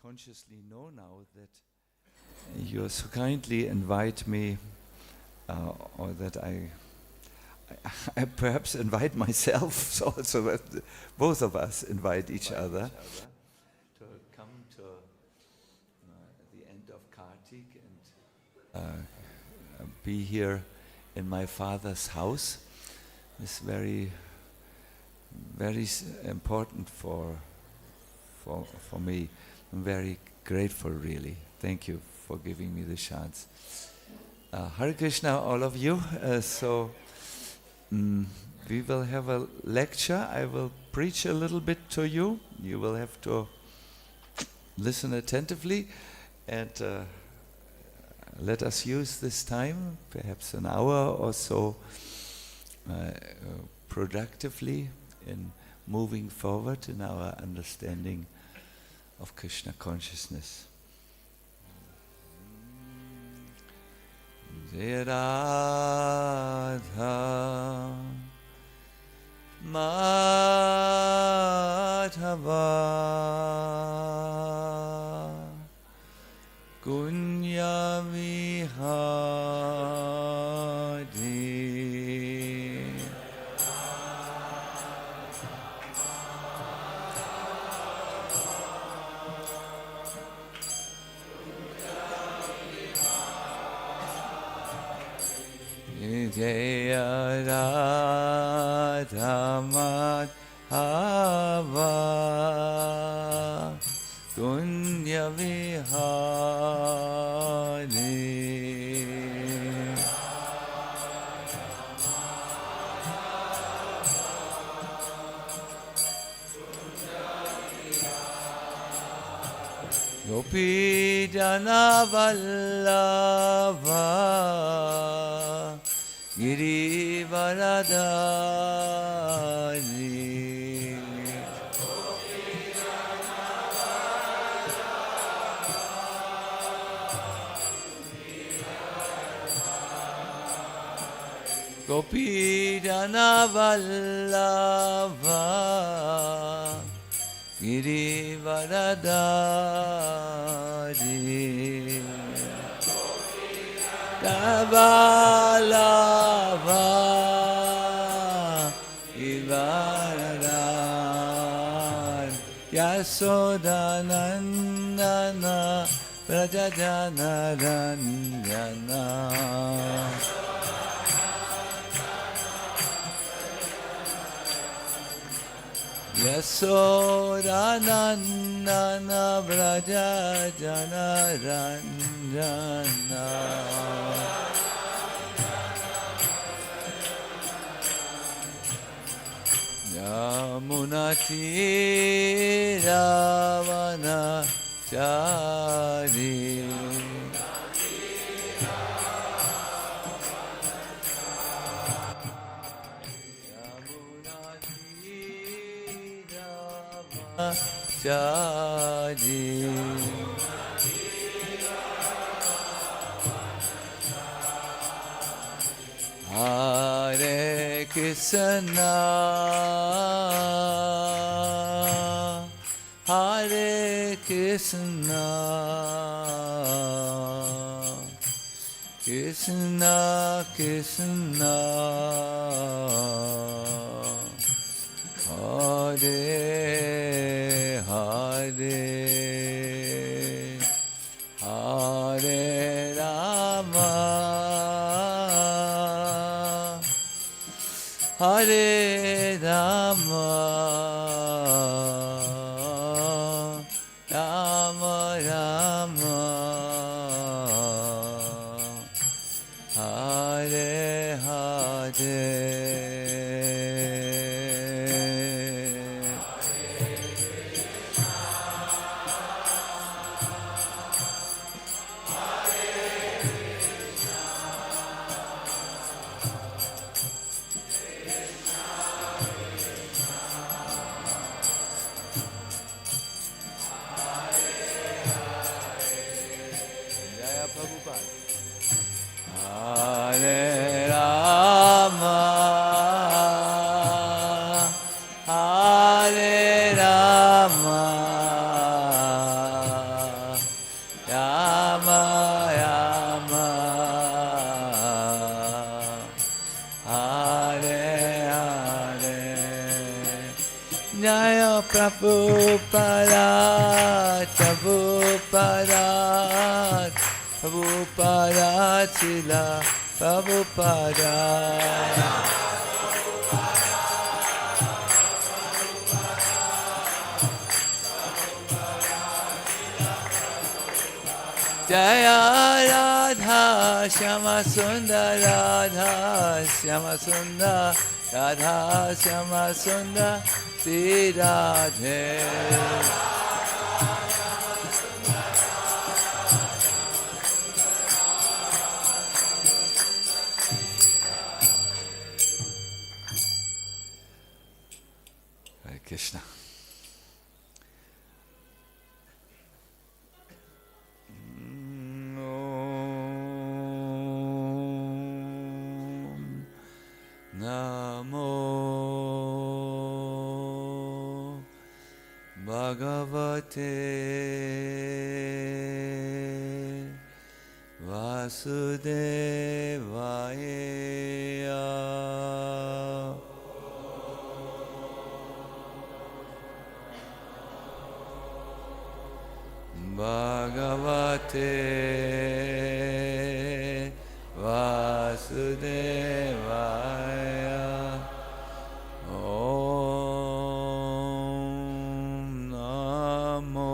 consciously know now that you so kindly invite me, or that I perhaps invite myself, so that both of us invite each other to come to the end of Kartik and be here in my father's house. It's very, very important for me. I'm very grateful, really. Thank you for giving me the chance. Hare Krishna, all of you. We will have a lecture. I will preach a little bit to you. You will have to listen attentively and let us use this time, perhaps an hour or so, productively in moving forward in our understanding of Krishna consciousness. Jai Radha Madhava Kunya Vihari Jaya Radha Madhava Kunya Vihari Gopi Jana Vallabha Giri Varadari Gopi Jana Vallabha Giri Varadari Kavalava Ivaradan Yasodanandana Prajajana Ranjana Yasodanandana Prajajana Ranjana Yamunathiravana Chari Yamunathiravana Chari Hare Kṛṣṇa Hare Kṛṣṇa Kṛṣṇa Kṛṣṇa Hare Hare Hare Rama Hare Rama Rama Rama Hare Hare Prabhupada, Prabhupada, Prabhupada, Chila, Prabhupada. Jaya Radha, Shyama Sundar, Radha, Shyama Sundar, Radha, Shyama Sundar, Sri Radhe. Hare Krishna. Namo Bhagavate Vasudevaya. Bhagavate Vasudevaya. Om Namo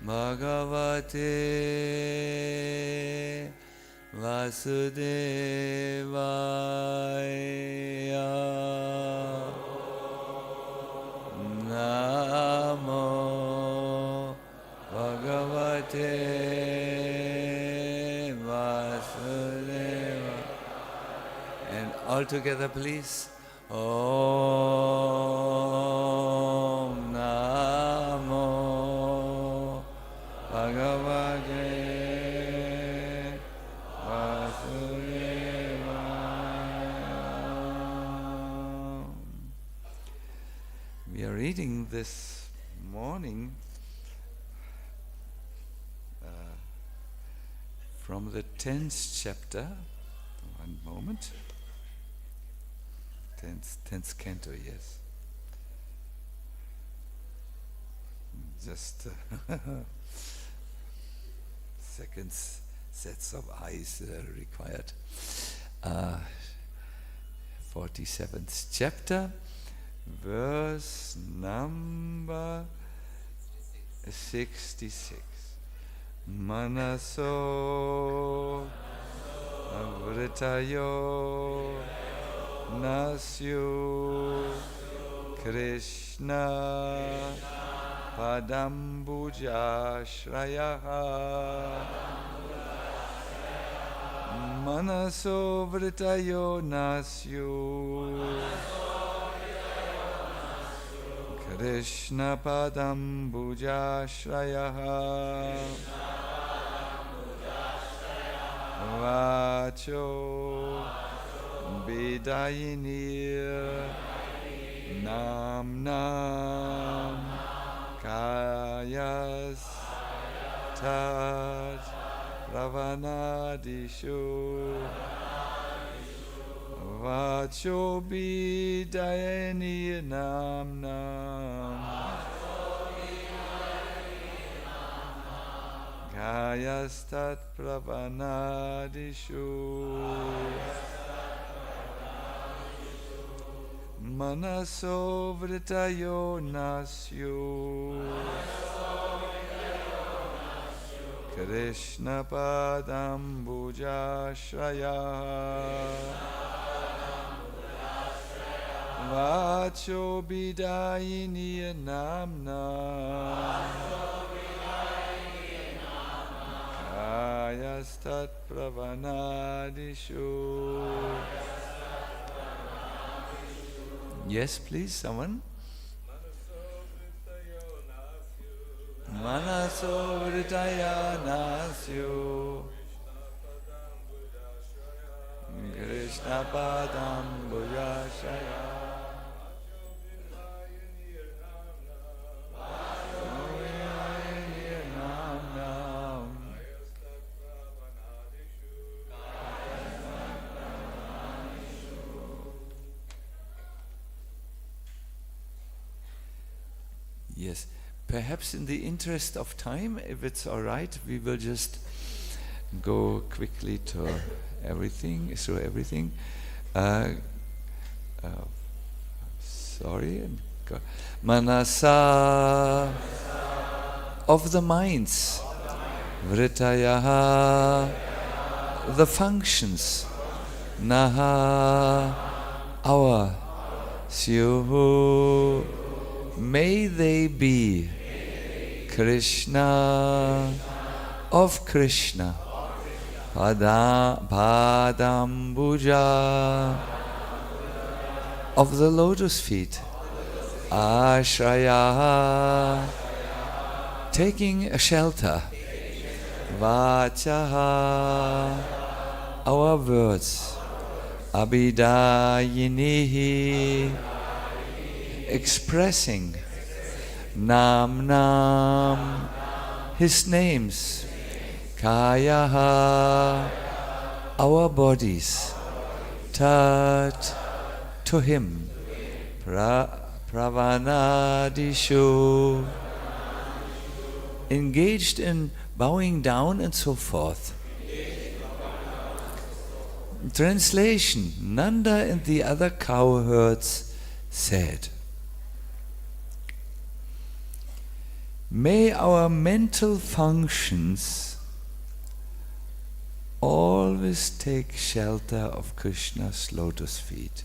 Bhagavate Vasudevaya. Namo Bhagavate Vasudevaya. And all together, please. Om Namo Bhagavate Vasudevaya. We are reading this morning from the 10th chapter. One moment. 10th canto, yes. Just seconds, sets of eyes required. 47th chapter, verse number 66. Manaso vṛttayo syuḥ Kṛṣṇa pādāmbujāśrayāḥ. Manaso vṛttayo syuḥ Kṛṣṇa pādāmbujāśrayāḥ. Vāco bhidhāyinīr nāmnām kāyas tat-prahvaṇādiṣu. Vāco bhidhāyinīr nāmnām kāyas tat-prahvaṇādiṣu. Manaso vṛttayo Kṛṣṇa pādāmbujāśrayāḥ. Vāco bhidhāyinīr nāmnām kāyas tat-prahvaṇādiṣu. Yes, please, someone. Manaso vṛttayaḥ Kṛṣṇa pādāmbujāśrayāḥ. Yes. Perhaps in the interest of time, if it's all right, we will just go quickly to everything, through everything. Sorry. Manasaḥ, of the minds. Vṛttayaḥ, the functions. Naha, our. Syuḥ, may they be. Kṛṣṇa, of Kṛṣṇa. Pāda-ambuja, of the lotus feet. āśrayāḥ, taking a shelter. Vācaḥ, our words. abhidhāyinīḥ, expressing. Nāmnām, his names. Kāyaḥ, our bodies. Tat, to him. Prahvaṇā-ādiṣu, engaged in bowing down and so forth. Translation: Nanda and the other cowherds said, may our mental functions always take shelter of Krishna's lotus feet.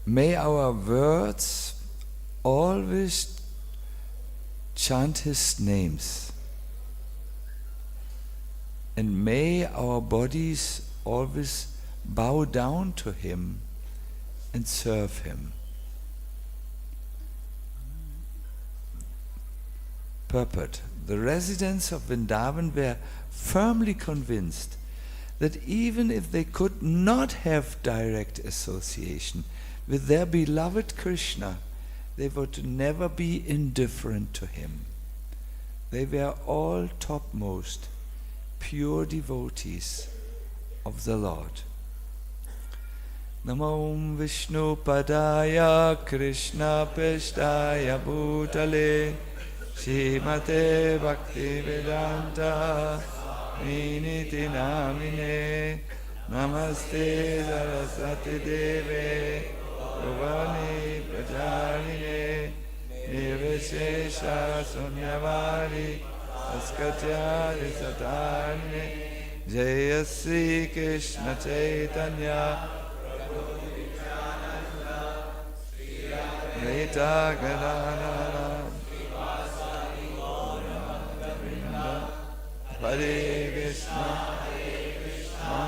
May our words always chant his names. And may our bodies always bow down to him and serve him. Purport. The residents of Vrindavan were firmly convinced that even if they could not have direct association with their beloved Kṛṣṇa, they would never be indifferent to him. They were all topmost, pure devotees of the Lord. Namo Vishnu Padaya Krishna Peshtaya Bhutale Śrīmate Bhakti Vedanta Viniti Namine Namaste Saraswati Deve Bhuvani Prajarine Nirvishesha Sunyavari Askatyari Satarine Jaya Sri Krishna Chaitanya Nita Gadadara Hare Krishna Krishna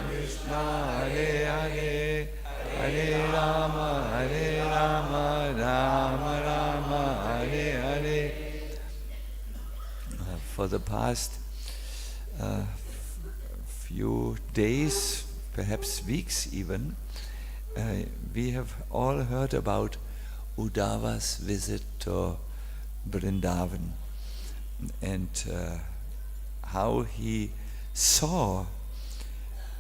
Krishna Hare Hare Hare Rama Rama Rama Hare Hare. For the past few days, perhaps weeks even, we have all heard about Uddhava's visit to Vrindavan and how he saw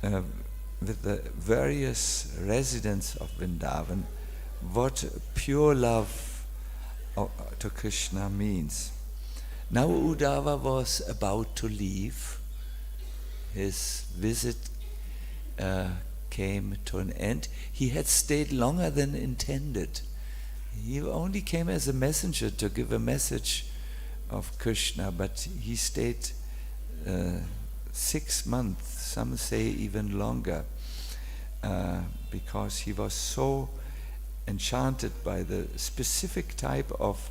with the various residents of Vrindavan what pure love to Krishna means. Now Uddhava was about to leave. His visit came to an end. He had stayed longer than intended. He only came as a messenger to give a message of Krishna, but he stayed 6 months, some say even longer, because he was so enchanted by the specific type of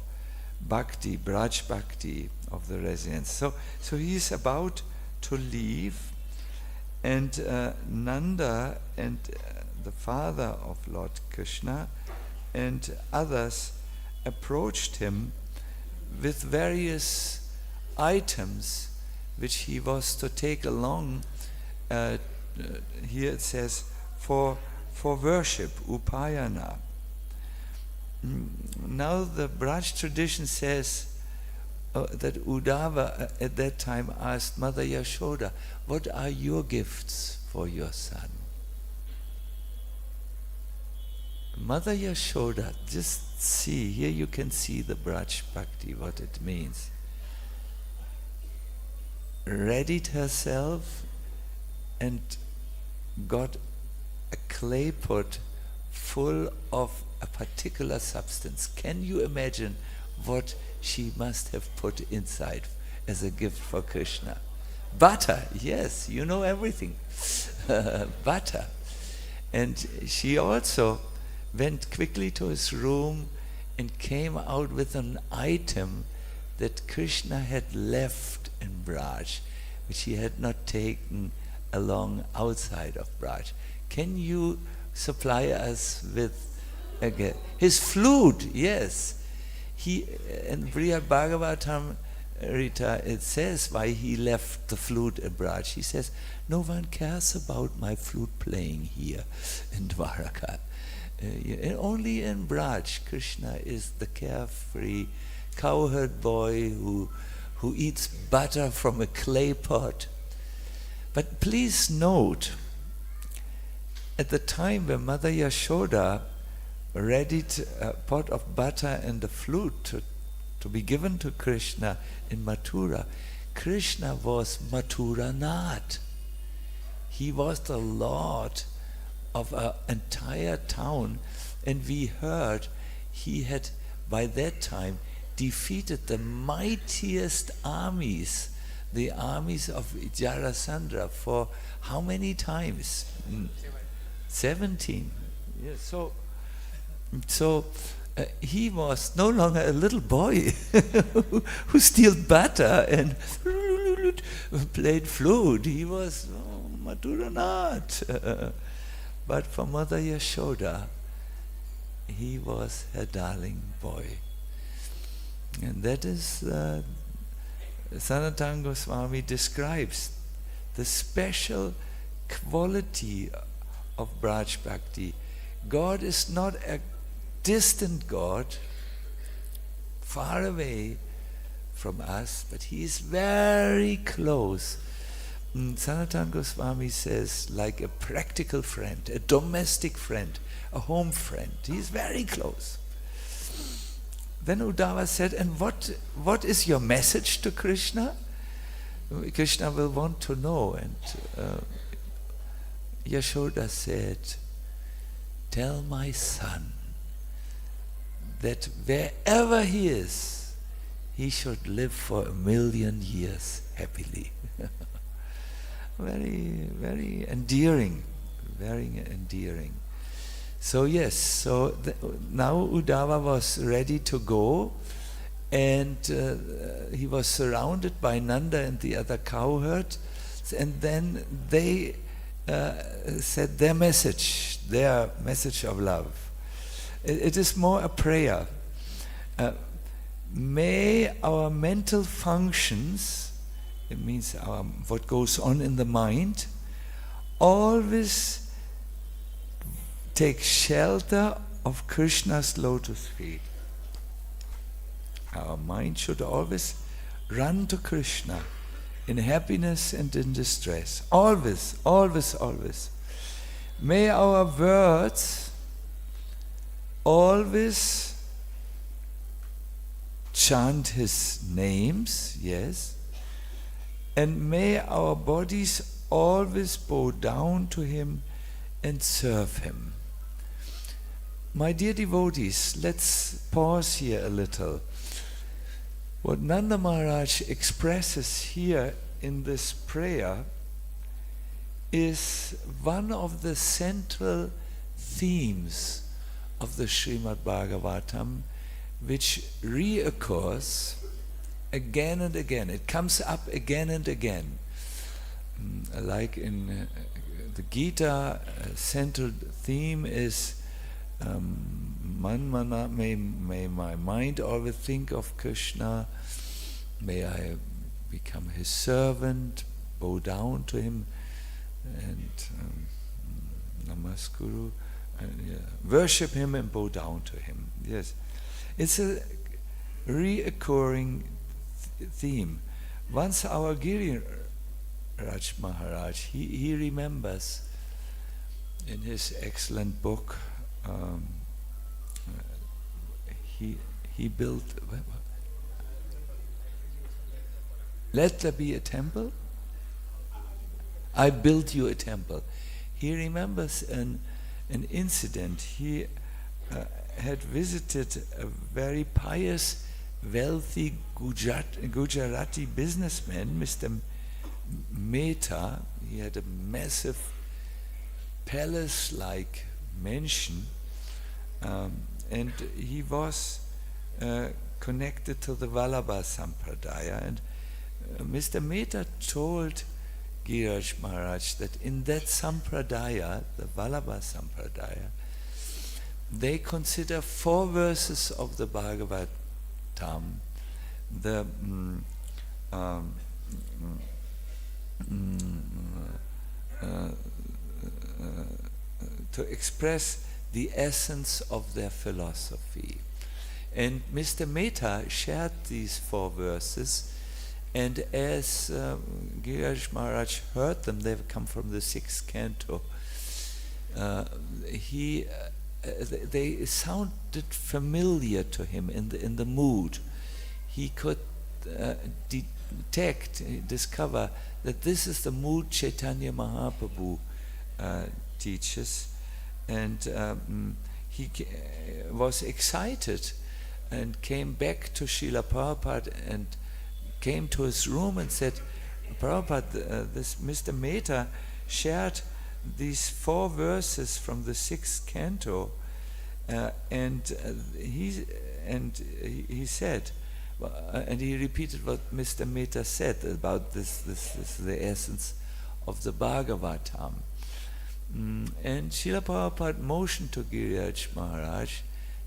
bhakti, Braj bhakti of the residents. So he is about to leave, and Nanda and the father of Lord Krishna and others approached him with various items which he was to take along. Here it says for worship, upayana. Now the Braj tradition says that Uddhava at that time asked Mother Yashoda, what are your gifts for your son? Mother Yashoda, just see, here you can see the Braj Bhakti, what it means. Readied herself and got a clay pot full of a particular substance. Can you imagine what she must have put inside as a gift for Krishna? Butter, yes, you know everything. Butter. And she also went quickly to his room and came out with an item that Krishna had left in Braj, which he had not taken along outside of Braj. Can you supply us with again his flute? Yes. He in Brihad Bhagavatam Rita, it says why he left the flute in Braj. He says, no one cares about my flute playing here in Dwaraka. Only in Braj, Krishna is the carefree cowherd boy who eats butter from a clay pot. But please note, at the time when Mother Yashoda readied a pot of butter and a flute to be given to Krishna in Mathura, Krishna was Mathuranath. He was the lord of an entire town, and we heard he had by that time defeated the mightiest armies, the armies of Jarasandha, for how many times? 17. Yes. So he was no longer a little boy who steals butter and played flute. He was Mathuranath. But for Mother Yashoda, he was her darling boy. And that is, Sanatana Goswami describes the special quality of Braj Bhakti. God is not a distant God, far away from us, but he is very close. Sanatana Goswami says, like a practical friend, a domestic friend, a home friend. He is very close. Then Uddhava said, and what is your message to Krishna? Krishna will want to know. And Yashoda said, tell my son that wherever he is, he should live for 1,000,000 years happily. Very, very endearing, very endearing. So yes, now Uddhava was ready to go, and he was surrounded by Nanda and the other cowherds, and then they said their message of love. It is more a prayer. May our mental functions, it means what goes on in the mind, always take shelter of Krishna's lotus feet. Our mind should always run to Krishna in happiness and in distress. Always, always, always. May our words always chant his names, yes, and may our bodies always bow down to him and serve him. My dear devotees, let's pause here a little. What Nanda Maharaj expresses here in this prayer is one of the central themes of the Srimad Bhagavatam, which reoccurs again and again. It comes up again and again. Like in the Gita, central theme is may my mind always think of Krishna, may I become his servant, bow down to him, and namaskuru, and worship him and bow down to him. Yes, it's a reoccurring theme. Once our Giriraj Maharaj, he remembers in his excellent book, he built. Let there be a temple. I built you a temple. He remembers an incident. He had visited a very pious, wealthy Gujarati businessman, Mr. Mehta. He had a massive palace-like mansion, and he was connected to the Vallabha Sampradaya. And Mr. Mehta told Giriraj Maharaj that in that Sampradaya, the Vallabha Sampradaya, they consider 4 verses of the Bhagavatam, the to express the essence of their philosophy. And Mr. Mehta shared these 4 verses, and as Giriraj Maharaj heard them, they've come from the 6th canto, they sounded familiar to him in the mood. He could discover that this is the mood Chaitanya Mahaprabhu teaches, and he was excited and came back to Srila Prabhupada and came to his room and said, Prabhupada, this Mr. Mehta shared these 4 verses from the 6th canto, and he said, and he repeated what Mr. Mehta said about this the essence of the Bhagavatam. And Srila Prabhupada motioned to Giriraj Maharaj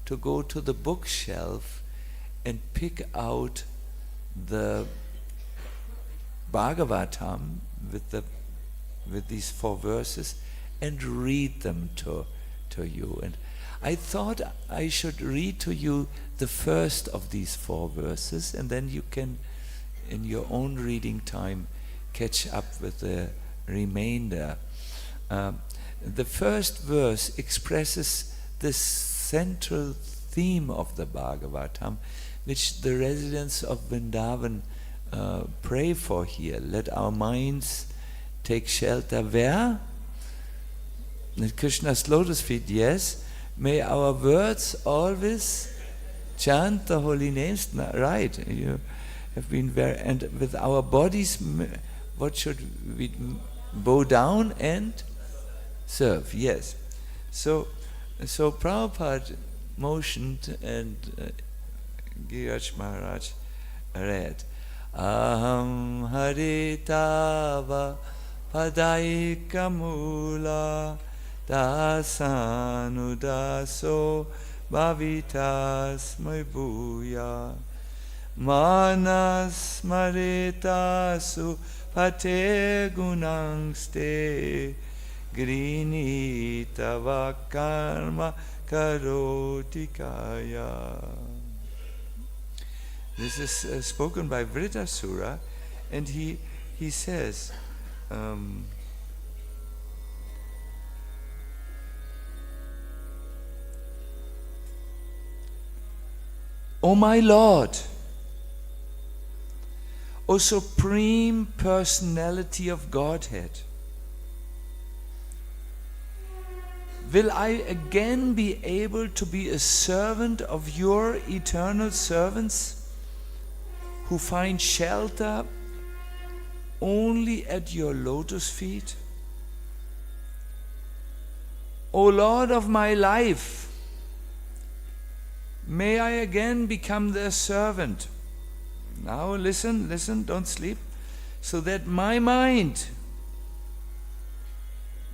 to go to the bookshelf and pick out the Bhagavatam with these 4 verses and read them to you. And I thought I should read to you the first of these 4 verses, and then you can, in your own reading time, catch up with the remainder. The first verse expresses the central theme of the Bhagavatam, which the residents of Vrindavan pray for here. Let our minds take shelter where? At Krishna's lotus feet, yes. May our words always chant the holy names. Right, you have been very, and with our bodies, what should we bow down and serve? Yes. So Prabhupada motioned, and Giriraj Maharaj read, Aham haritava padaikamula dasanudaso bhavitasmai bhuya manas maritasu pate gunangste grini tava karma karoti kaya. This is spoken by Vṛttasura, and he says, O my Lord, O Supreme Personality of Godhead, will I again be able to be a servant of your eternal servants who find shelter only at your lotus feet? O Lord of my life, may I again become their servant. Now listen, don't sleep. So that my mind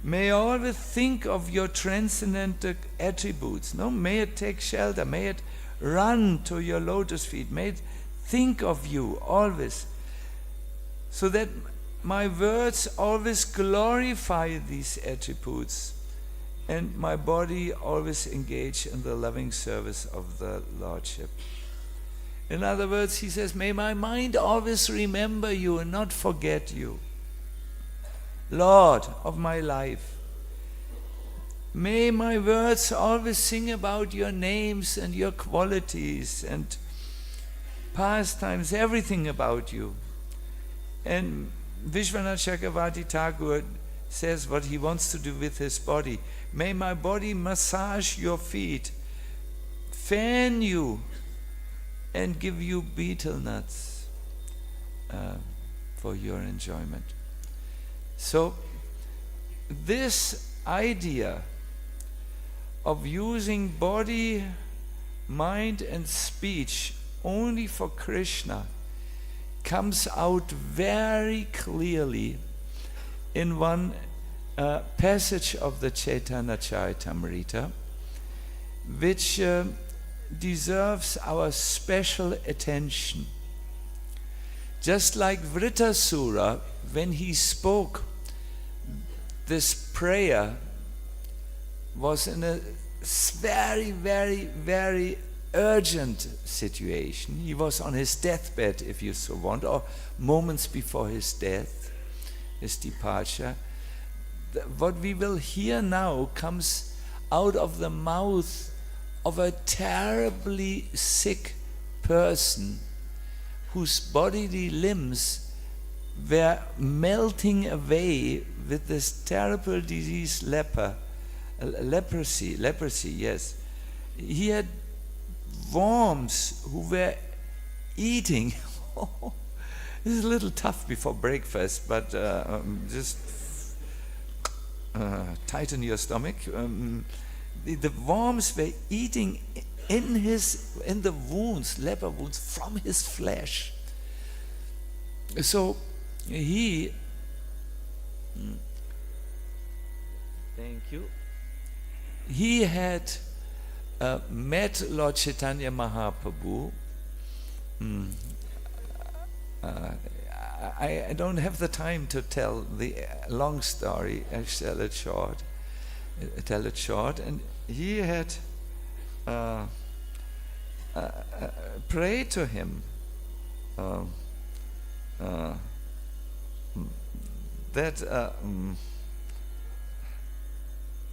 may always think of your transcendental attributes. No, may it take shelter, may it run to your lotus feet, may it think of you always, so that my words always glorify these attributes, and my body always engage in the loving service of the Lordship. In other words, he says, may my mind always remember you and not forget you. Lord of my life, may my words always sing about your names and your qualities and pastimes, everything about you. And Vishwanath Chakravarti Thakur says what he wants to do with his body. May my body massage your feet, fan you, and give you betel nuts for your enjoyment. So this idea of using body, mind and speech only for Krishna comes out very clearly in one passage of the Chaitanya Charitamrita, which deserves our special attention. Just like Vṛttasura, when he spoke, this prayer was in a very, very, very urgent situation. He was on his deathbed, if you so want, or moments before his death, his departure. What we will hear now comes out of the mouth of a terribly sick person whose bodily limbs were melting away with this terrible disease, leprosy, yes. He had worms who were eating. This is a little tough before breakfast, but just tighten your stomach. The worms were eating in the wounds, leper wounds, from his flesh. So he, thank you. He had met Lord Chaitanya Mahaprabhu. I don't have the time to tell the long story. I tell it short. And he had prayed to him that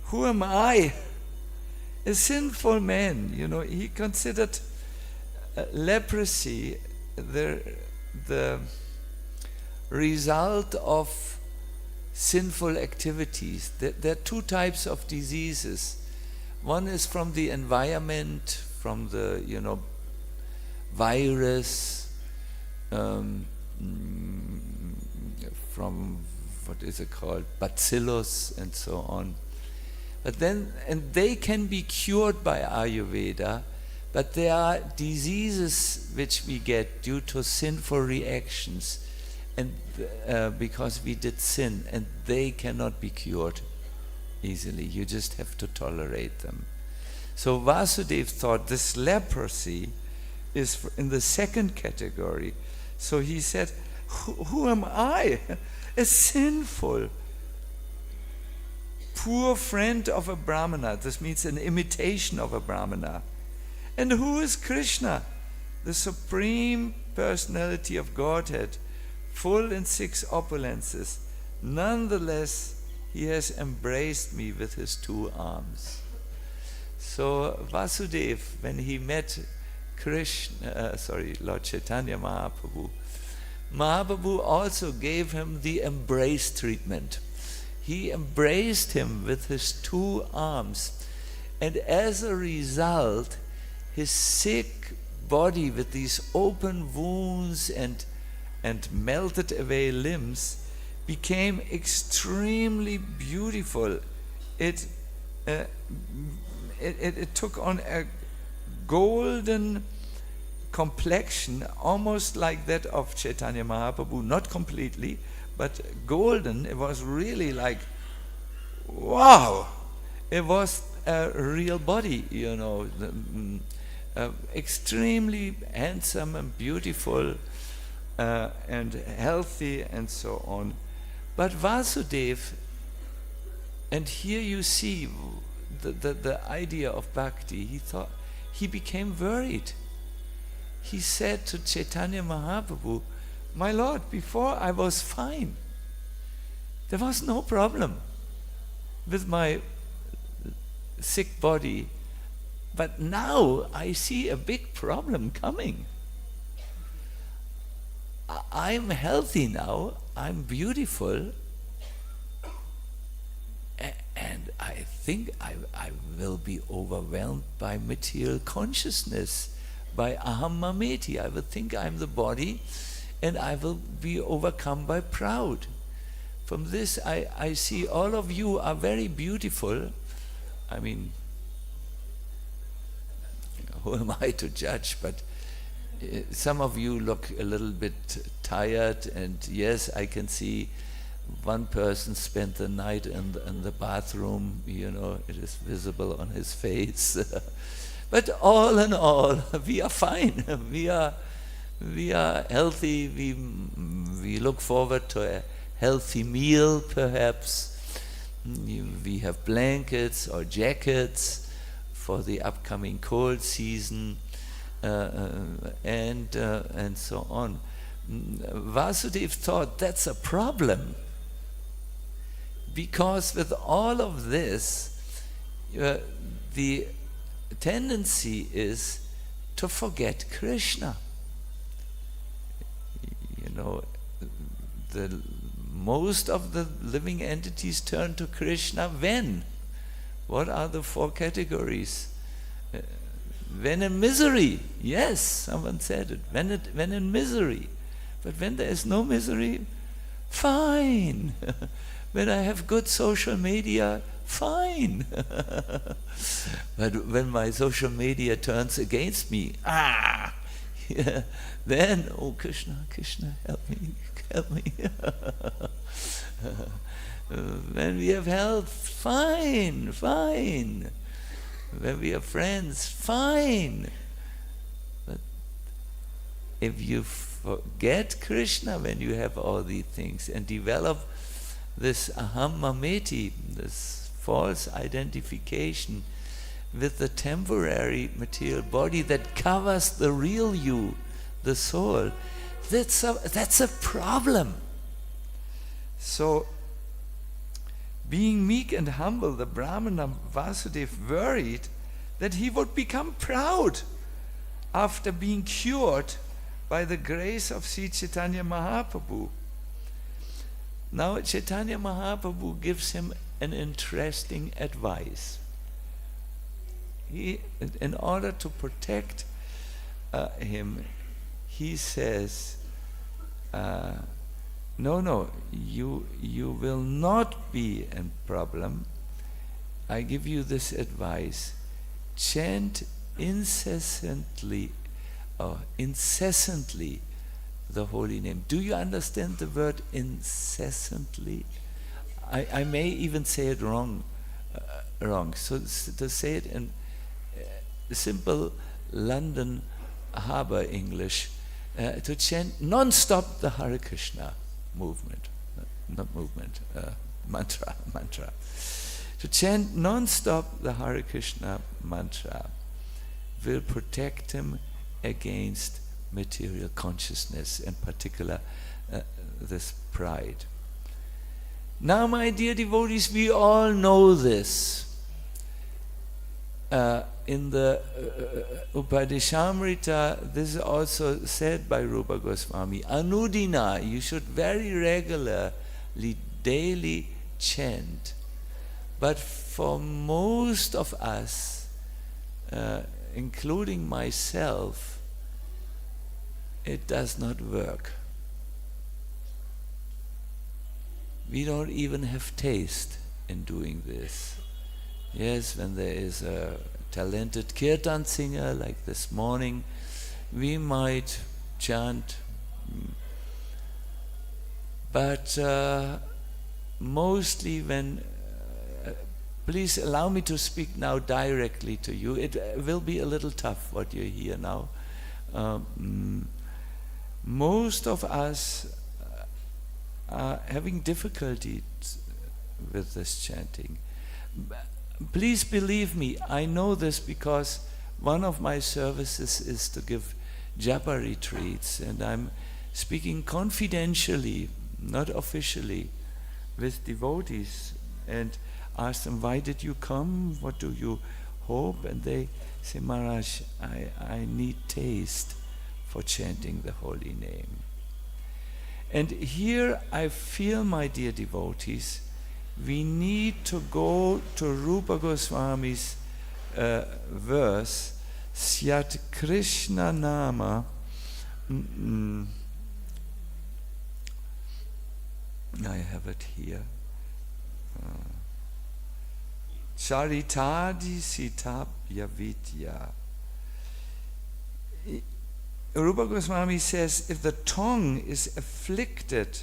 who am I? A sinful man. You know, he considered leprosy the result of sinful activities. There are two types of diseases. One is from the environment, from the virus, from what is it called, bacillus and so on. But then, and they can be cured by Ayurveda, but there are diseases which we get due to sinful reactions, and because we did sin, and they cannot be cured easily. You just have to tolerate them. So Vasudeva thought this leprosy is in the second category. So he said, who am I? A sinful, poor friend of a Brahmana. This means an imitation of a Brahmana. And who is Kṛṣṇa? The Supreme Personality of Godhead, full in 6 opulences. Nonetheless, he has embraced me with his 2 arms. So Vasudeva, when he met Lord Chaitanya Mahaprabhu also gave him the embrace treatment. He embraced him with his 2 arms, and as a result, his sick body with these open wounds and melted away limbs became extremely beautiful. It took on a golden complexion, almost like that of Chaitanya Mahaprabhu, not completely, but golden. It was really like, wow! It was a real body, extremely handsome and beautiful and healthy and so on. But Vasudeva, and here you see the idea of bhakti, he became worried. He said to Chaitanya Mahaprabhu, my Lord, before I was fine. There was no problem with my sick body. But now I see a big problem coming. I'm healthy now, I'm beautiful, and I think I will be overwhelmed by material consciousness, by aham mameti. I will think I'm the body, and I will be overcome by pride. From this I see all of you are very beautiful. I mean, who am I to judge? But some of you look a little bit tired, and yes, I can see one person spent the night in the bathroom, you know, it is visible on his face. But all in all, we are fine. We are healthy. We look forward to a healthy meal, perhaps. We have blankets or jackets for the upcoming cold season. And so on. Vasudeva thought that's a problem, because with all of this, the tendency is to forget Kṛṣṇa. You know, most of the living entities turn to Kṛṣṇa when? What are the four categories? When in misery, yes, someone said it. When in misery, but when there is no misery, fine. When I have good social media, fine. But when my social media turns against me, yeah, then, oh Kṛṣṇa, Kṛṣṇa, help me. When we have health, fine. When we are friends, fine. But if you forget Kṛṣṇa when you have all these things and develop this aham mameti, this false identification with the temporary material body that covers the real you, the soul, that's a problem. So, being meek and humble, the Brahmana Vasudeva worried that he would become proud after being cured by the grace of Sri Chaitanya Mahaprabhu. Now Chaitanya Mahaprabhu gives him an interesting advice. He, in order to protect him, he says, no, you will not be a problem. I give you this advice. Chant incessantly the holy name. Do you understand the word incessantly? I may even say it wrong. So to say it in simple London Harbour English, to chant non-stop the Hare Krishna mantra. To chant non-stop the Hare Krishna mantra will protect him against material consciousness, in particular this pride. Now, my dear devotees, we all know this. In the Upadeshamrita, this is also said by Rupa Goswami, Anudina, you should very regularly, daily chant. But for most of us, including myself, it does not work. We don't even have taste in doing this. Yes, when there is a talented kirtan singer like this morning, we might chant, but mostly when, please allow me to speak now directly to you. It will be a little tough what you hear now. Most of us are having difficulty with this chanting. Please believe me, I know this because one of my services is to give japa retreats, and I'm speaking confidentially, not officially, with devotees. And ask them, why did you come? What do you hope? And they say, Maharaj, I need taste for chanting the holy name. And here I feel, my dear devotees, we need to go to Rupa Goswami's verse, Syat Krishna Nama. I have it here. Charitadi Sitapya Vidya. Rupa Goswami says, if the tongue is afflicted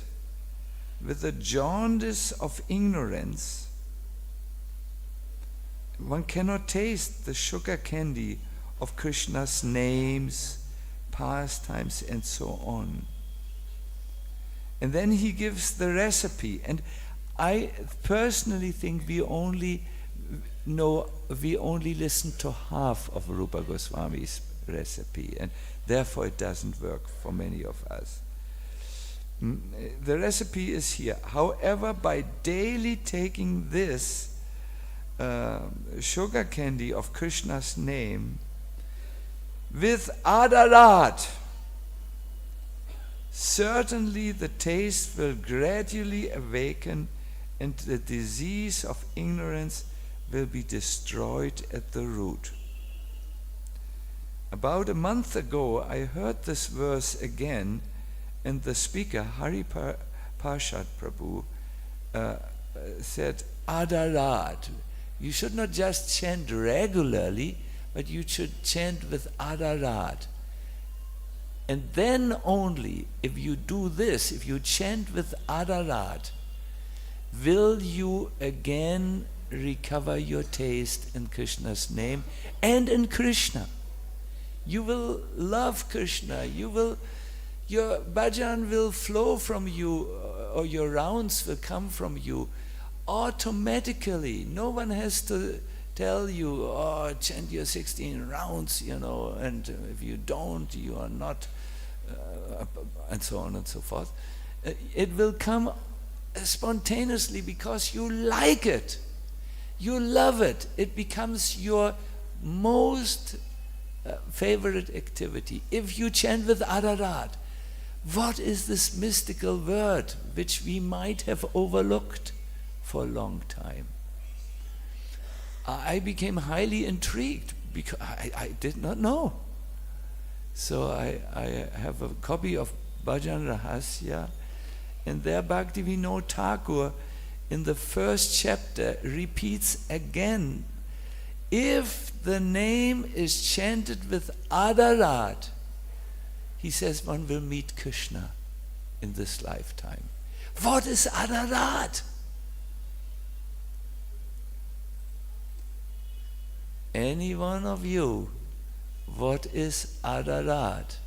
with the jaundice of ignorance, one cannot taste the sugar candy of Krishna's names, pastimes, and so on. And then he gives the recipe. And I personally think we only listen to half of Rupa Goswami's recipe, and therefore it doesn't work for many of us. The recipe is here. However, by daily taking this sugar candy of Krishna's name with adarat, certainly the taste will gradually awaken and the disease of ignorance will be destroyed at the root. About a month ago, I heard this verse again, and the speaker, Hari Parshad Prabhu, said, adarat. You should not just chant regularly, but you should chant with adarat. And then only, if you do this, if you chant with adarat, will you again recover your taste in Krishna's name and in Krishna. You will love Krishna. Your bhajan will flow from you, or your rounds will come from you automatically. No one has to tell you, oh, chant your 16 rounds, and if you don't, you are not, and so on and so forth. It will come spontaneously because you like it. You love it. It becomes your most favorite activity. If you chant with adarat, what is this mystical word which we might have overlooked for a long time? I became highly intrigued because I did not know. So I have a copy of Bhajan Rahasya, and there Bhaktivinoda Thakur in the first chapter repeats again, if the name is chanted with adarat, he says one will meet Krishna in this lifetime. What is adarat? Any one of you, what is adarat?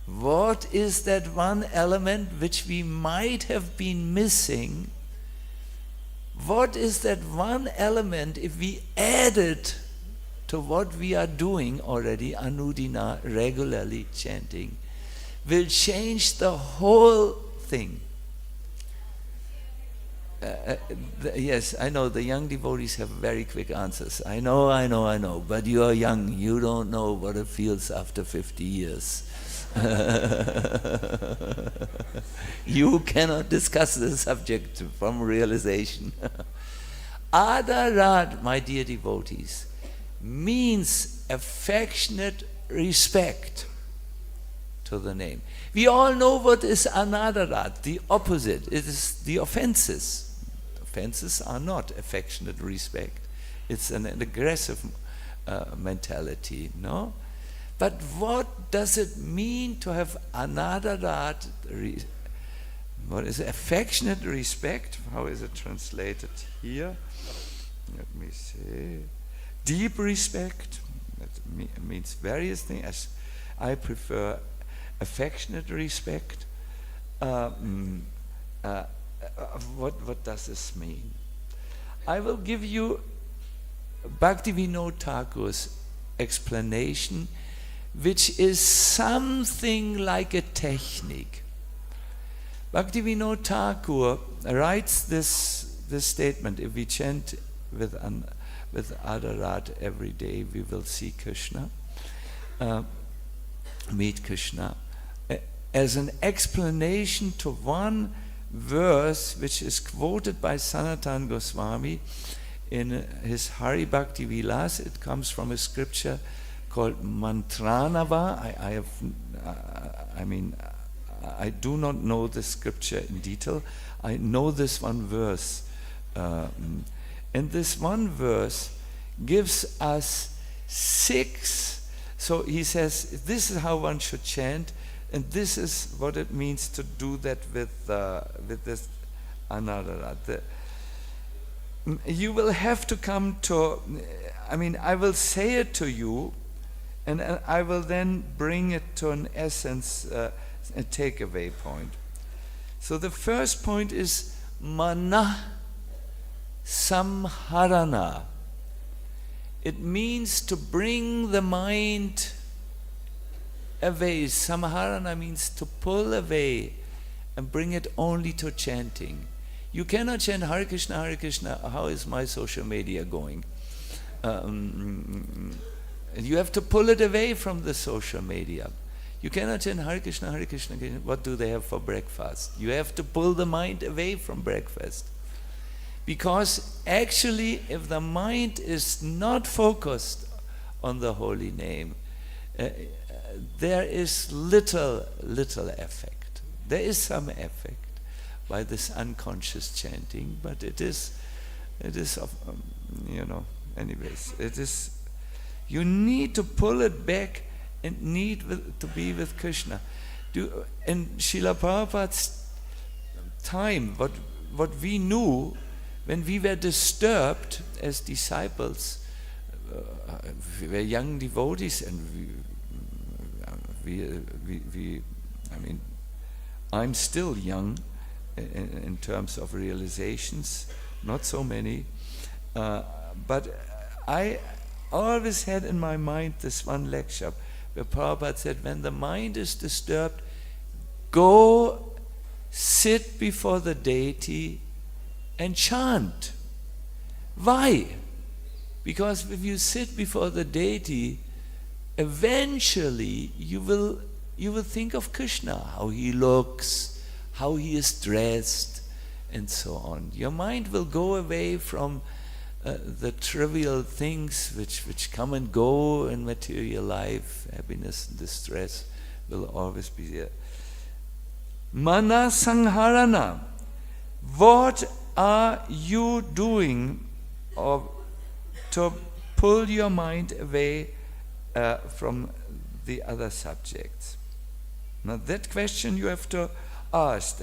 What is that one element which we might have been missing? What is that one element, if we add it to what we are doing already, Anudina, regularly chanting, will change the whole thing? Yes, I know the young devotees have very quick answers. I know, but you are young. You don't know what it feels after 50 years. You cannot discuss the subject from realization. Adarat, my dear devotees, means affectionate respect to the name. We all know what is anadarat, the opposite. It is the offenses. Offenses are not affectionate respect. It's an aggressive mentality, no? But what does it mean to have anadarat? What is affectionate respect? How is it translated here? Let me see. Deep respect. That means various things. I prefer affectionate respect. What does this mean? I will give you Bhaktivinoda Thakur's explanation, which is something like a technique. Bhaktivinoda Thakur writes this statement: if we chant with Adarat every day, we will see Kṛṣṇa, meet Kṛṣṇa, as an explanation to one verse which is quoted by Sanatana Goswami in his Hari Bhakti Vilas. It comes from a scripture called Mantranava. I do not know the scripture in detail. I know this one verse. And this one verse gives us 6. So he says, this is how one should chant, and this is what it means to do that with this Anadarat. You will have to come to, I will say it to you, and I will then bring it to an essence, a takeaway point. So the first point is manasaḥ. It means to bring the mind away. Samharana means to pull away and bring it only to chanting. You cannot chant Hare Krishna, Hare Krishna, how is my social media going? You have to pull it away from the social media. You cannot chant Hare Krishna, Hare Krishna, what do they have for breakfast? You have to pull the mind away from breakfast. Because actually, if the mind is not focused on the holy name, there is little effect. There is some effect by this unconscious chanting, but it is anyways, it is, you need to pull it back and need to be with Kṛṣṇa. In Srila Prabhupada's time, what we knew, when we were disturbed as disciples, we were young devotees, and I'm still young in terms of realizations, not so many, but I always had in my mind this one lecture where Prabhupada said, when the mind is disturbed, go sit before the deity and chant. Why? Because if you sit before the deity, eventually you will think of Kṛṣṇa, how he looks, how he is dressed, and so on. Your mind will go away from the trivial things which come and go in material life. Happiness and distress will always be there. Manasaḥ. What are you doing to pull your mind away from the other subjects? Now that question you have to ask.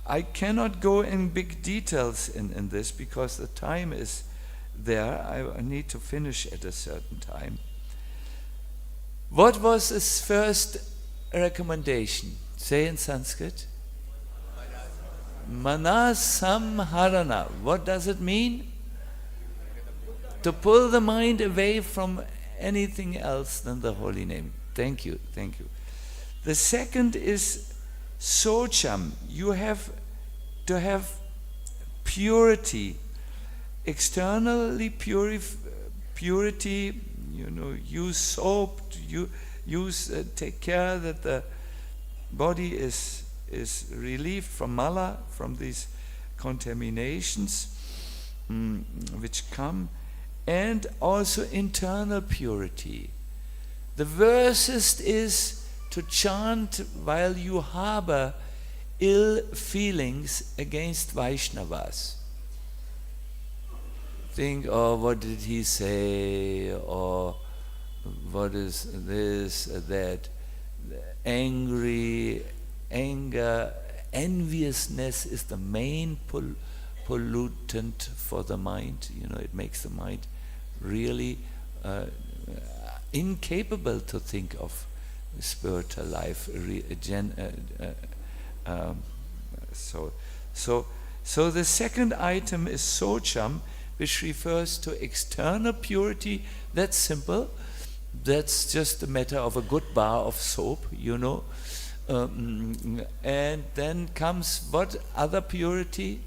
I cannot go in big details in this because the time is there. I need to finish at a certain time. What was his first recommendation? Say in Sanskrit. Manasaḥ. What does it mean? To pull the mind away from anything else than the holy name. Thank you. The second is socham. You have to have purity, externally purity. Use soap. Take care that the body is relieved from mala, from these contaminations which come, and also internal purity. The worst is to chant while you harbor ill feelings against Vaishnavas. Think, oh, what did he say, or what is this, that. Anger, enviousness is the main pollutant for the mind. It makes the mind really incapable to think of spiritual life. So the second item is socham, which refers to external purity. That's simple. That's just a matter of a good bar of soap, And then comes what other purity?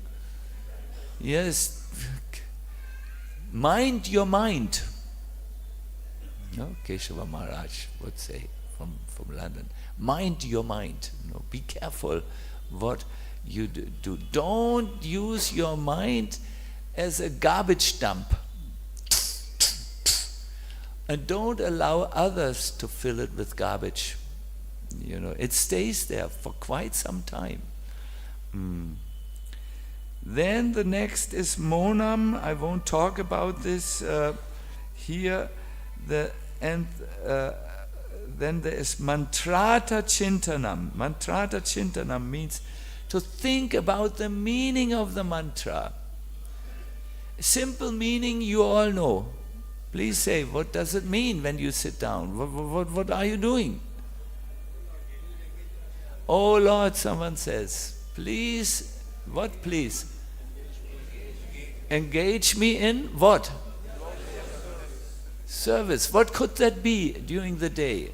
Yes, mind your mind. No, Keshava Maharaj would say from London. Mind your mind. No, be careful what you do. Don't use your mind as a garbage dump. And don't allow others to fill it with garbage. You know, it stays there for quite some time. Then the next is nāmnāṁ. I won't talk about this here. Then there is mantrata chintanam. Mantrata chintanam means to think about the meaning of the mantra. Simple meaning you all know. Please say, what does it mean when you sit down? What are you doing? Oh Lord, someone says, please, what please? Engage me in what? Service. What could that be during the day?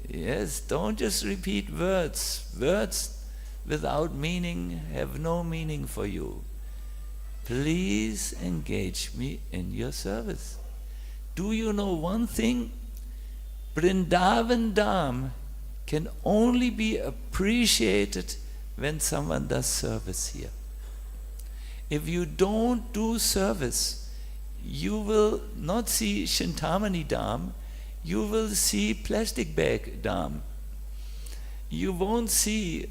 Yes, don't just repeat words. Words without meaning have no meaning for you. Please engage me in your service. Do you know one thing? Vrindavan Dham can only be appreciated when someone does service here. If you don't do service, you will not see Chintamani Dham, you will see plastic bag Dham. You won't see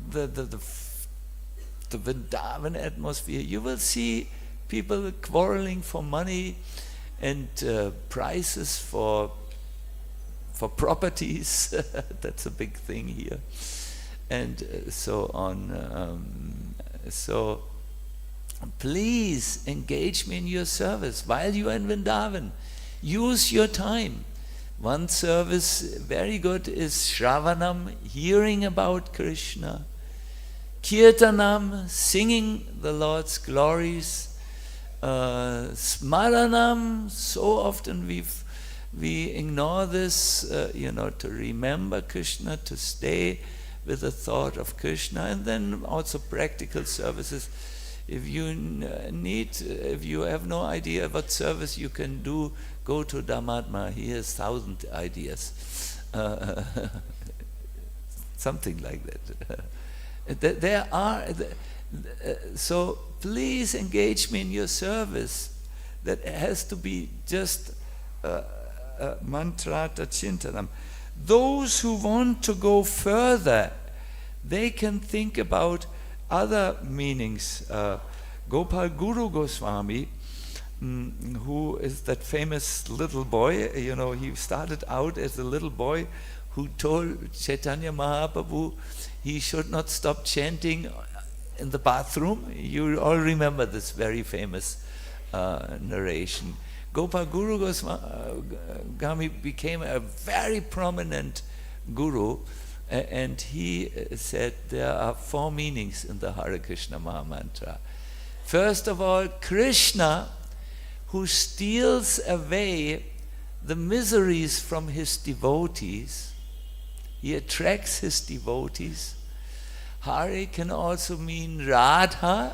the Vrindavan atmosphere. You will see people quarreling for money and prices for properties. That's a big thing here. And so on. So please engage me in your service while you are in Vrindavan. Use your time. One service very good is Shravanam, hearing about Kṛṣṇa. Kirtanam, singing the Lord's glories. Smaranam, so often we ignore this, to remember Kṛṣṇa, to stay with the thought of Kṛṣṇa, and then also practical services. If you if you have no idea what service you can do, go to Dhammatma. He has 1,000 ideas. Something like that. So please engage me in your service. That has to be just mantrata chintanam. Those who want to go further, they can think about other meanings. Gopal Guru Goswami, who is that famous little boy, he started out as a little boy who told Chaitanya Mahaprabhu he should not stop chanting in the bathroom. You all remember this very famous narration. Gopal Guru Goswami became a very prominent guru, and he said there are 4 meanings in the Hare Krishna Mahamantra. First of all, Kṛṣṇa, who steals away the miseries from his devotees. He attracts his devotees. Hare can also mean Radha,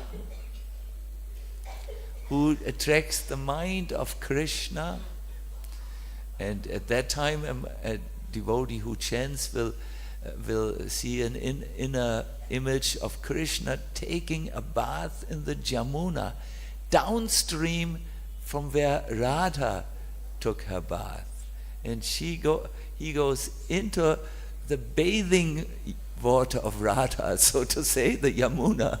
who attracts the mind of Kṛṣṇa. And at that time, a devotee who chants will see an inner image of Kṛṣṇa taking a bath in the Jamuna, downstream from where Radha took her bath. And he goes into the bathing water of Radha, so to say, the Yamuna.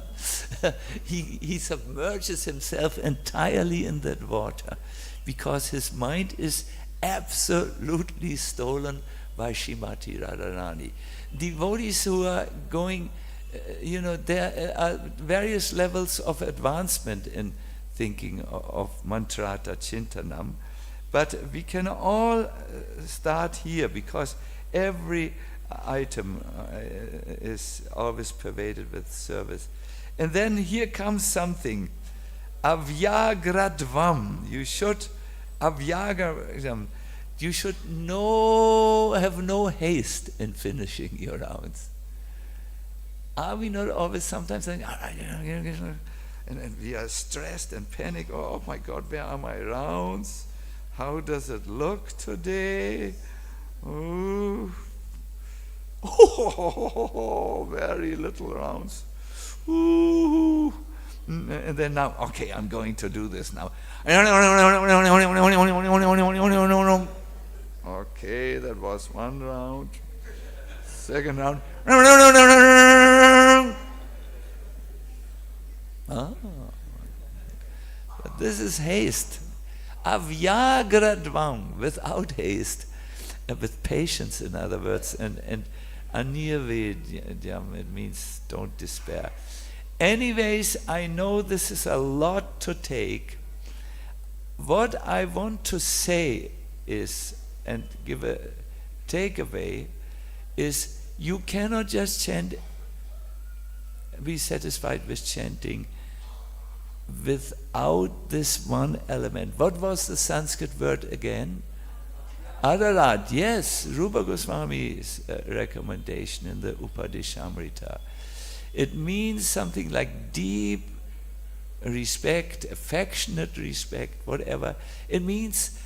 He submerges himself entirely in that water because his mind is absolutely stolen by Srimati Radharani. Devotees who are going, there are various levels of advancement in thinking of mantrata chintanam, but we can all start here because every item is always pervaded with service. And then here comes something. avyagradvam. You should you should have no haste in finishing your rounds. Are we not always sometimes saying, and we are stressed and panic, oh my God, where are my rounds? How does it look today? Oh, very little rounds. Ooh. And then now, okay, I'm going to do this now. Okay, that was one round. Second round. But this is haste. Avyagradvam, without haste, with patience, in other words, and anirvedyam, it means don't despair. Anyways, I know this is a lot to take. What I want to say is, and give a takeaway, is you cannot just chant, be satisfied with chanting without this one element. What was the Sanskrit word again? Adarat, yes, Rupa Goswami's recommendation in the Upadeshamrita. It means something like deep respect, affectionate respect, whatever. It means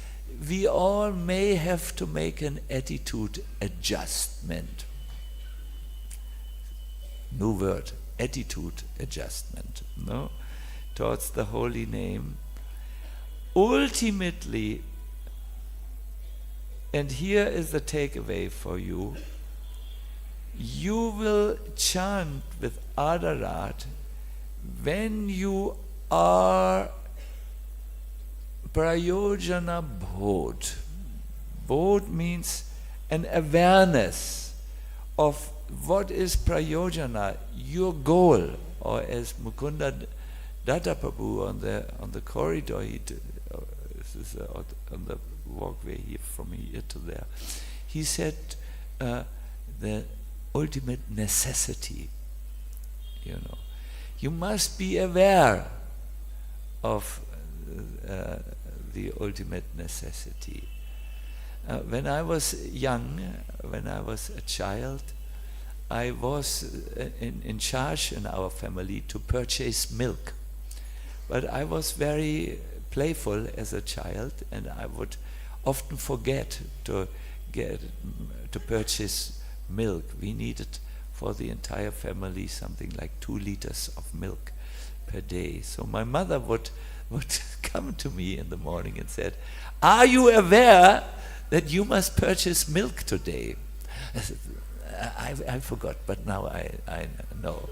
we all may have to make an attitude adjustment. New word, attitude adjustment, no? Towards the holy name. Ultimately, and here is the takeaway for you, you will chant with adarat when you are prayojana bodh. Bodh means an awareness of what is prayojana, your goal, or as Mukunda Datta Prabhu on the corridor, this is on the walkway here from here to there, he said the ultimate necessity. You must be aware of the ultimate necessity. When I was young, when I was a child, I was in charge in our family to purchase milk. But I was very playful as a child, and I would often forget to purchase milk. We needed for the entire family something like 2 liters of milk per day. So my mother would come to me in the morning and said, "Are you aware that you must purchase milk today?" I said, I forgot, but now I know.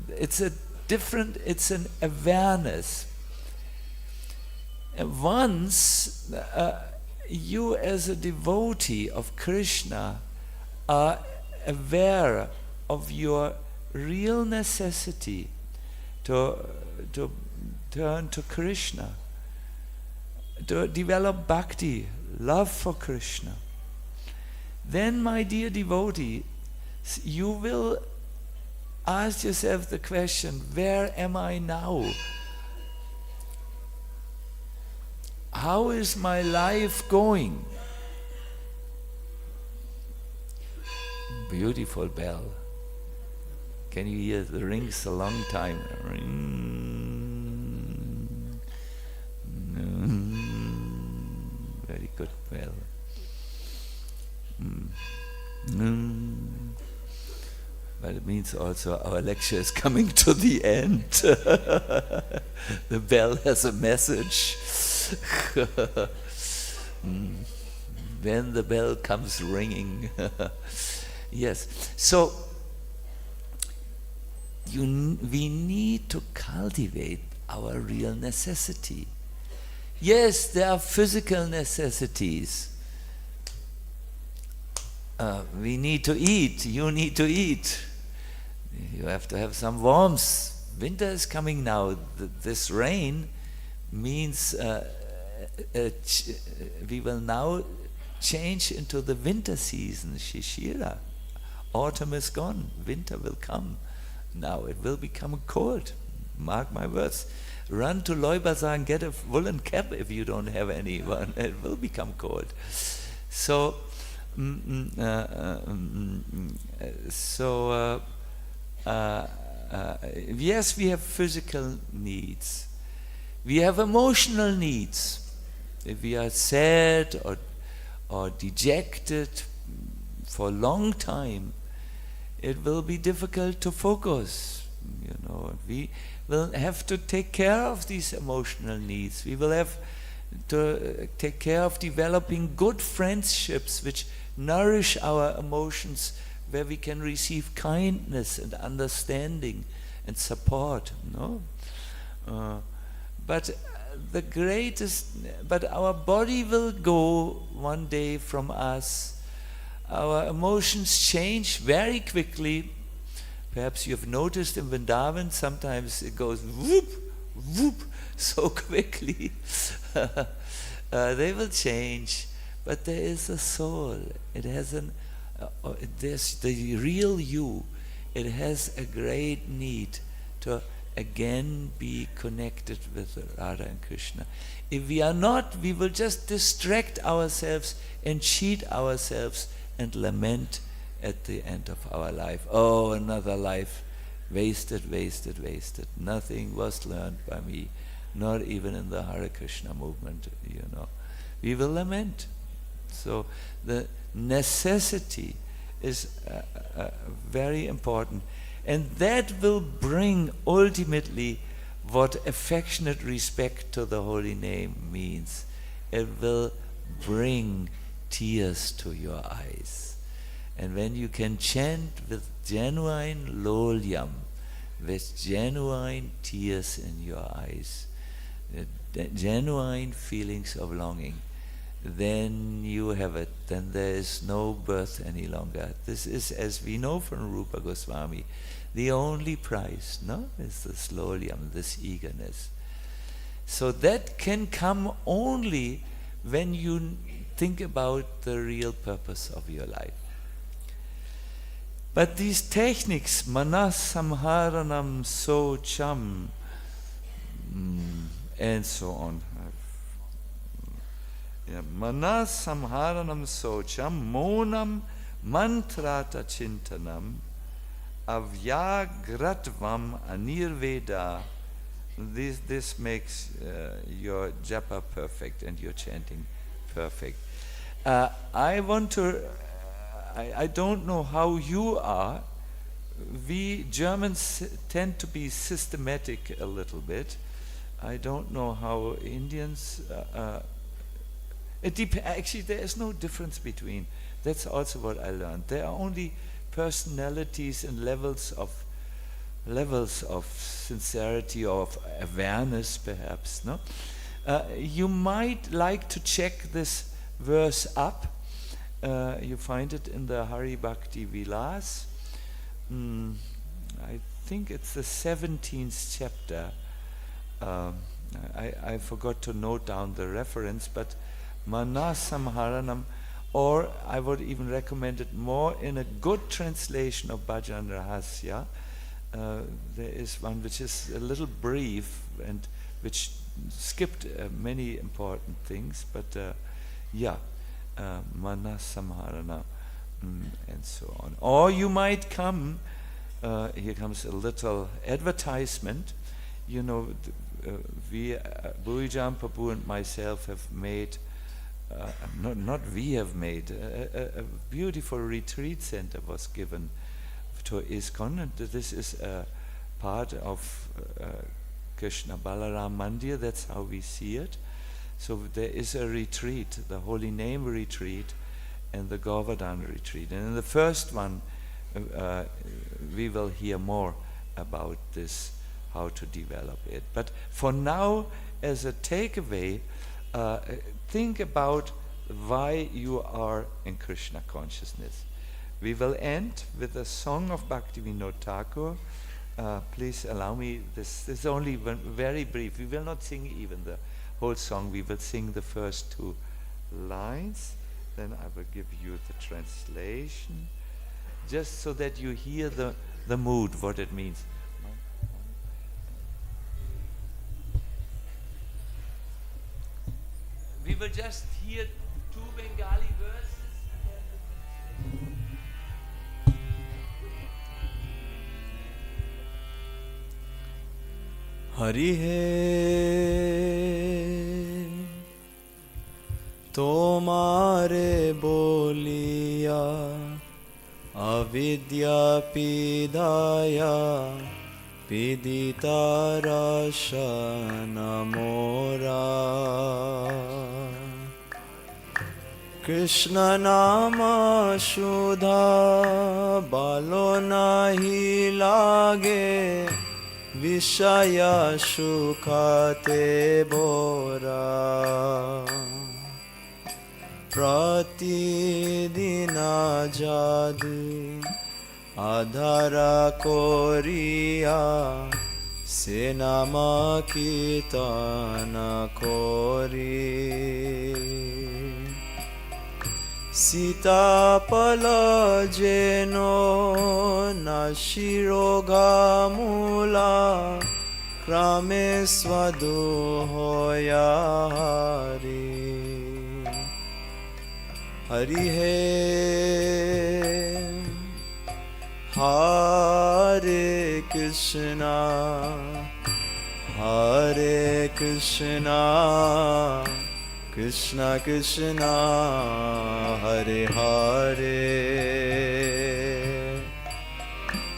It's an awareness. And once you as a devotee of Kṛṣṇa are aware of your real necessity to turn to Kṛṣṇa, to develop bhakti, love for Kṛṣṇa, then, my dear devotee, you will ask yourself the question, where am I now? How is my life going? Beautiful bell. Can you hear the rings a long time? Ring. Very good bell. But it means also our lecture is coming to the end. The bell has a message. When the bell comes ringing. Yes. So we need to cultivate our real necessity. Yes, there are physical necessities. We need to eat, you need to eat. You have to have some warmth. Winter is coming now. This rain means we will now change into the winter season, Shishira. Autumn is gone, winter will come. Now it will become cold. Mark my words. run to Loy Bazaar and get a woolen cap if you don't have anyone. It will become cold. So, yes, we have physical needs. We have emotional needs. If we are sad or dejected for a long time, it will be difficult to focus. We will have to take care of these emotional needs. We will have to take care of developing good friendships which nourish our emotions, where we can receive kindness and understanding and support. But our body will go one day from us. Our emotions change very quickly. Perhaps you've noticed in Vrindavan, sometimes it goes whoop, whoop, so quickly. They will change, but there is a soul. It has there's the real you. It has a great need to again be connected with Radha and Krishna. If we are not, we will just distract ourselves and cheat ourselves and lament at the end of our life. Oh, another life, wasted, wasted, wasted. Nothing was learned by me, not even in the Hare Krishna movement, We will lament. So the necessity is very important. And that will bring ultimately what affectionate respect to the holy name means. It will bring tears to your eyes. And when you can chant with genuine lolyam, with genuine tears in your eyes, genuine feelings of longing, then you have it. Then there is no birth any longer. This is, as we know from Rupa Goswami, the only prize, is this lolyam, this eagerness. So that can come only when you think about the real purpose of your life. But these techniques, manasamharanam socham, and so on. Manasamharanam socham, monam mantrata chintanam, avyagratvam anirveda. This makes your japa perfect and your chanting perfect. I don't know how you are. We Germans tend to be systematic a little bit. I don't know how Indians... Actually, there is no difference between. That's also what I learned. There are only personalities and levels of sincerity or of awareness, perhaps. No, you might like to check this verse up. You find it in the Hari Bhakti Vilas. I think it's the 17th chapter. I forgot to note down the reference, but Manasamharanam, or I would even recommend it more in a good translation of Bhajan Rahasya. There is one which is a little brief and which skipped many important things, but Manasamharana and so on. Or you might come, here comes a little advertisement. We, Bhujan Prabhu and myself have made, a beautiful retreat center was given to ISKCON, and this is a part of Kṛṣṇa Balaram Mandir. That's how we see it. So there is a retreat, the Holy Name retreat and the Govardhan retreat. And in the first one, we will hear more about this, how to develop it. But for now, as a takeaway, think about why you are in Krishna consciousness. We will end with a song of Bhaktivinoda Thakur. Please allow me, this is only very brief. We will not sing even the whole song. We will sing the first two lines. Then I will give you the translation, just so that you hear the mood, what it means. will just hear two Bengali verses. Hari tomare boliya avidya pidaya pidita rashana mora Kṛṣṇa nama shudha balo nahi lage Vishaya shukhate bora Pratidina jadi adhara koriya Senama kitana kori Sitapala jeno nashiroga mula Krame svadu hoya hari Hari Hare Kṛṣṇa Hare Kṛṣṇa Kṛṣṇa Kṛṣṇa Hare Hare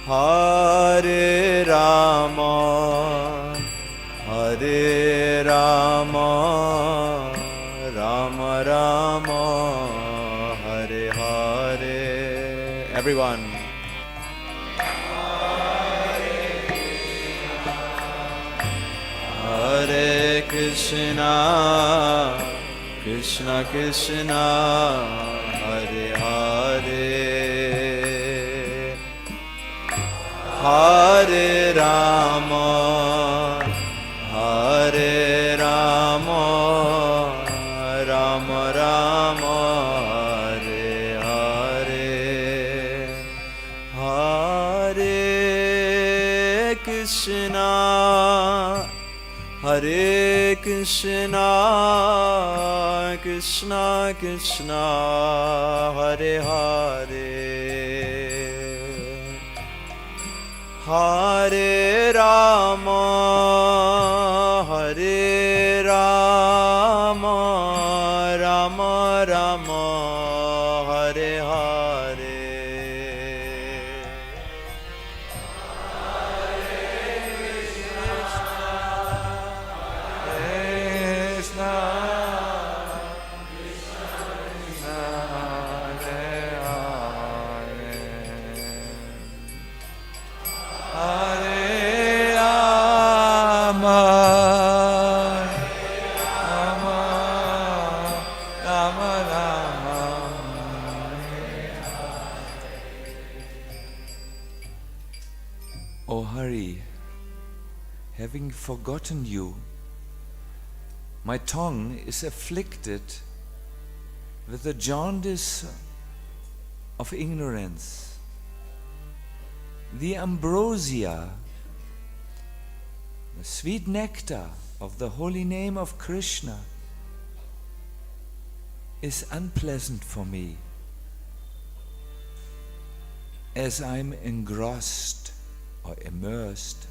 Hare Rama Hare Rama Rama Rama Hare Hare Everyone Hare Kṛṣṇa Kṛṣṇa Kṛṣṇa Hare Hare Hare Rama Hare Rama Rama Rama Hare Hare Hare Kṛṣṇa Hare Kṛṣṇa Kṛṣṇa Kṛṣṇa Hare Hare Hare Rama Hare Rama Rama Rama Hare Hare O Hari, having forgotten you, my tongue is afflicted with the jaundice of ignorance. The ambrosia, the sweet nectar of the holy name of Kṛṣṇa is unpleasant for me, as I'm engrossed or immersed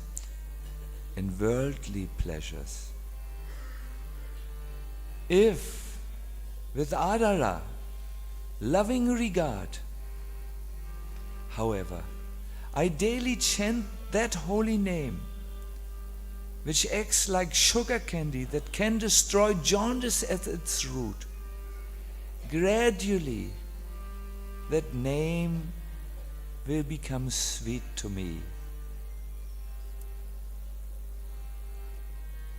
in worldly pleasures. If with adara, loving regard, however, I daily chant that holy name, which acts like sugar candy that can destroy jaundice at its root, gradually that name will become sweet to me.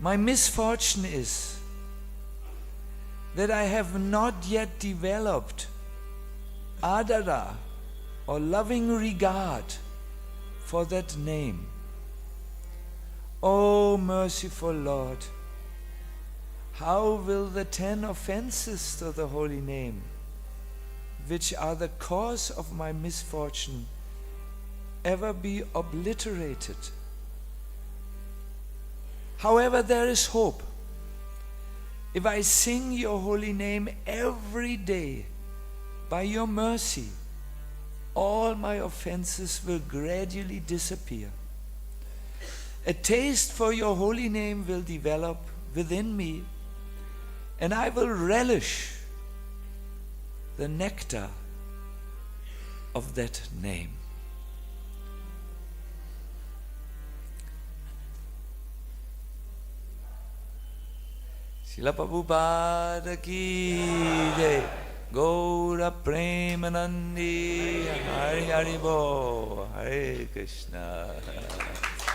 My misfortune is that I have not yet developed adara or loving regard for that name. O merciful Lord, how will the 10 offenses to the holy name, which are the cause of my misfortune, ever be obliterated? However, there is hope. if I sing your holy name every day, by your mercy, all my offenses will gradually disappear. A taste for your holy name will develop within me, and I will relish the nectar of that name. Śrīla Prabhupāda ki jai, Gaura Premanandi, Hari Hari Bo, Hare Krishna.